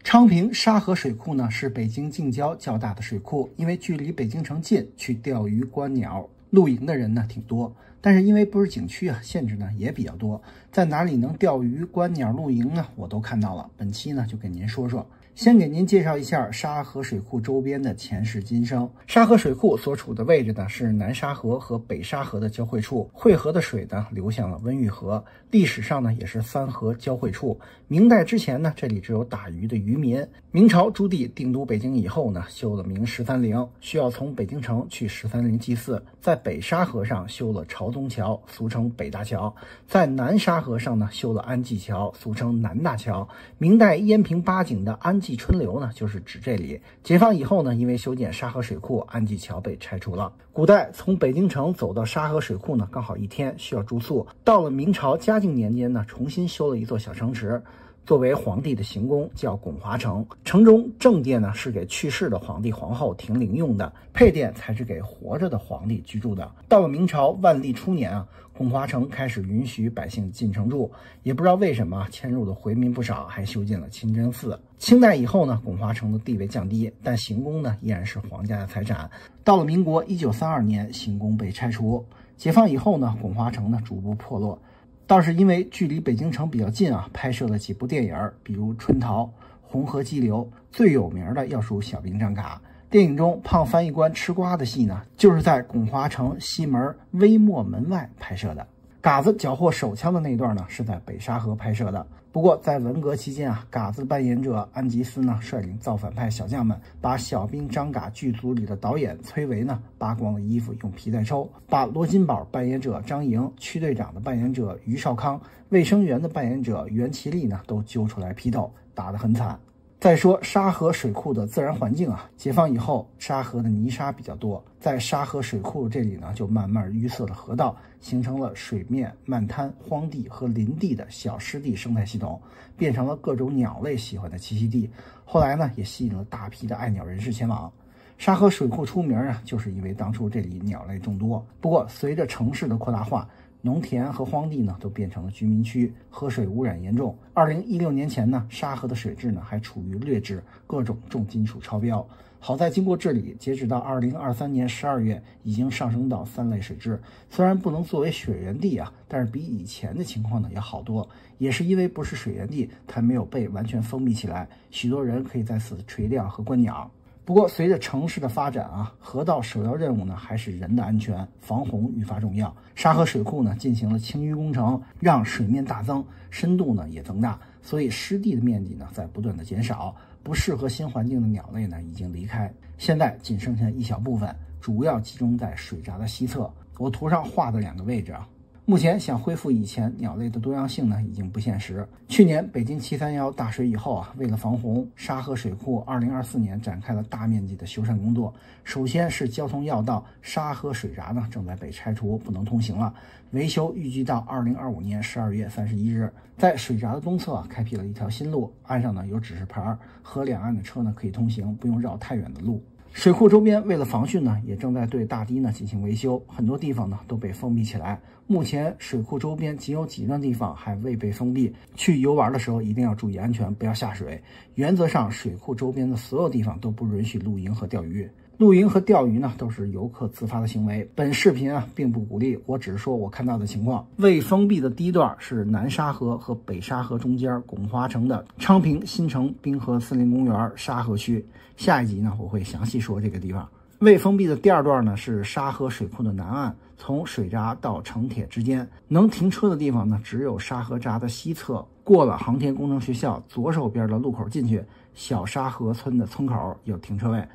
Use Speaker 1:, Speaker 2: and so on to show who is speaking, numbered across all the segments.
Speaker 1: 昌平沙河水库呢是北京近郊较大的水库，因为距离北京城近，去钓鱼、观鸟、露营的人呢挺多。但是因为不是景区啊，限制呢也比较多，在哪里能钓鱼、观鸟、露营呢？我都看到了。本期呢就给您说说。先给您介绍一下沙河水库周边的前世今生。沙河水库所处的位置呢是南沙河和北沙河的交汇处，汇合的水呢流向了温榆河，历史上呢也是三河交汇处。明代之前呢，这里只有打鱼的渔民。明朝朱棣定都北京以后呢，修了明13陵，需要从北京城去13陵祭祀，在北沙河上修了朝宗桥，俗称北大桥；在南沙河上呢修了安济桥，俗称南大桥。明代延平八景的安济春流呢，就是指这里。解放以后呢，因为修建沙河水库，安济桥被拆除了。古代从北京城走到沙河水库呢，刚好1天，需要住宿。到了明朝嘉靖年间呢，重新修了一座小城池，作为皇帝的行宫，叫拱华城。城中正殿呢是给去世的皇帝皇后停灵用的，配殿才是给活着的皇帝居住的。到了明朝万历初年啊，拱华城开始允许百姓进城住，也不知道为什么迁入的回民不少，还修建了清真寺。清代以后呢，拱华城的地位降低，但行宫呢依然是皇家的财产。到了民国1932年，行宫被拆除。解放以后呢，拱华城呢逐步破落。倒是因为距离北京城比较近啊，拍摄了几部电影，比如《春桃》《红河激流》，最有名的要数《小兵张嘎》。电影中胖翻译官吃瓜的戏呢，就是在拱华城西门微末门外拍摄的。嘎子缴获手枪的那段呢，是在北沙河拍摄的。不过在文革期间啊，嘎子扮演者安吉斯呢，率领造反派小将们，把小兵张嘎剧组里的导演崔维呢扒光了衣服，用皮带抽，把罗金宝扮演者张莹、区队长的扮演者于少康、卫生员的扮演者袁其利呢，都揪出来批斗，打得很惨。再说沙河水库的自然环境啊，解放以后，沙河的泥沙比较多，在沙河水库这里呢，就慢慢淤塞了河道，形成了水面、漫滩、荒地和林地的小湿地生态系统，变成了各种鸟类喜欢的栖息地。后来呢，也吸引了大批的爱鸟人士前往。沙河水库出名啊，就是因为当初这里鸟类众多。不过，随着城市的扩大化，农田和荒地呢都变成了居民区，河水污染严重。2016年前呢，沙河的水质呢还处于劣质，各种重金属超标。好在经过治理，截止到2023年12月，已经上升到3类水质。虽然不能作为水源地啊，但是比以前的情况呢要好多。也是因为不是水源地，才没有被完全封闭起来，许多人可以在此垂钓和观鸟。不过，随着城市的发展啊，河道首要任务呢还是人的安全，防洪愈发重要。沙河水库呢进行了清淤工程，让水面大增，深度呢也增大，所以湿地的面积呢在不断的减少，不适合新环境的鸟类呢已经离开，现在仅剩下一小部分，主要集中在水闸的西侧。我图上画的2个位置啊。目前想恢复以前鸟类的多样性呢，已经不现实。去年北京731大水以后啊，为了防洪，沙河水库2024年展开了大面积的修缮工作。首先是交通要道沙河水闸呢正在被拆除，不能通行了，维修预计到2025年12月31日。在水闸的东侧开辟了一条新路，岸上呢有指示牌，河两岸的车呢可以通行，不用绕太远的路。水库周边为了防汛呢，也正在对大堤呢进行维修，很多地方呢都被封闭起来。目前水库周边仅有几段地方还未被封闭，去游玩的时候一定要注意安全，不要下水。原则上，水库周边的所有地方都不允许露营和钓鱼。露营和钓鱼呢都是游客自发的行为，本视频啊并不鼓励，我只是说我看到的情况。未封闭的第一段是南沙河和北沙河中间拱华城的昌平新城滨河森林公园沙河区，下一集呢我会详细说这个地方。未封闭的第2段呢是沙河水库的南岸，从水闸到城铁之间，能停车的地方呢只有沙河闸的西侧，过了航天工程学校左手边的路口进去，小沙河村的村口有停车位。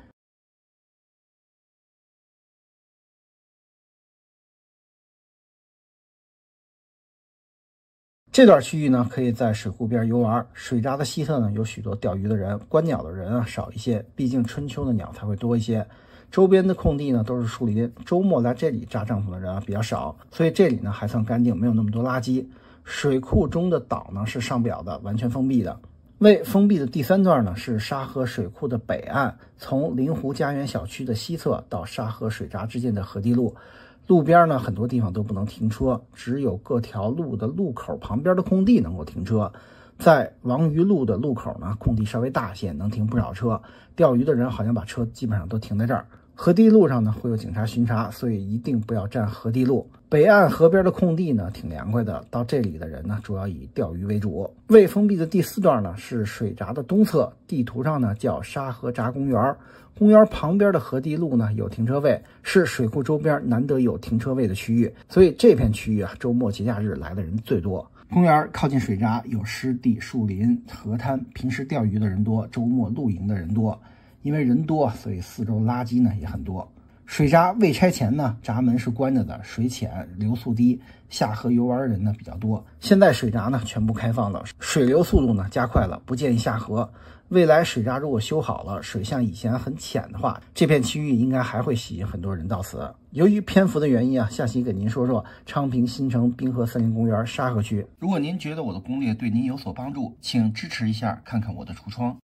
Speaker 1: 这段区域呢，可以在水库边游玩。水闸的西侧呢，有许多钓鱼的人，观鸟的人啊少一些，毕竟春秋的鸟才会多一些。周边的空地呢都是树林，周末来这里扎帐篷的人啊比较少，所以这里呢还算干净，没有那么多垃圾。水库中的岛呢是上表的，完全封闭的。未封闭的第3段呢是沙河水库的北岸，从临湖家园小区的西侧到沙河水闸之间的河堤路。路边呢很多地方都不能停车，只有各条路的路口旁边的空地能够停车。在王鱼路的路口呢，空地稍微大些，能停不少车。钓鱼的人好像把车基本上都停在这儿。河堤路上呢会有警察巡查，所以一定不要占河堤路。北岸河边的空地呢挺凉快的，到这里的人呢主要以钓鱼为主。未封闭的第4段呢是水闸的东侧，地图上呢叫沙河闸公园。公园旁边的河堤路呢有停车位，是水库周边难得有停车位的区域，所以这片区域啊周末节假日来的人最多。公园靠近水闸，有湿地、树林、河滩，平时钓鱼的人多，周末露营的人多。因为人多，所以四周垃圾呢也很多。水闸未拆前呢，闸门是关着的，水浅流速低，下河游玩人呢比较多。现在水闸呢全部开放了，水流速度呢加快了，不建议下河。未来水闸如果修好了，水像以前很浅的话，这片区域应该还会吸引很多人到此。由于篇幅的原因啊，下期给您说说昌平新城滨河森林公园沙河区。如果您觉得我的攻略对您有所帮助，请支持一下，看看我的橱窗。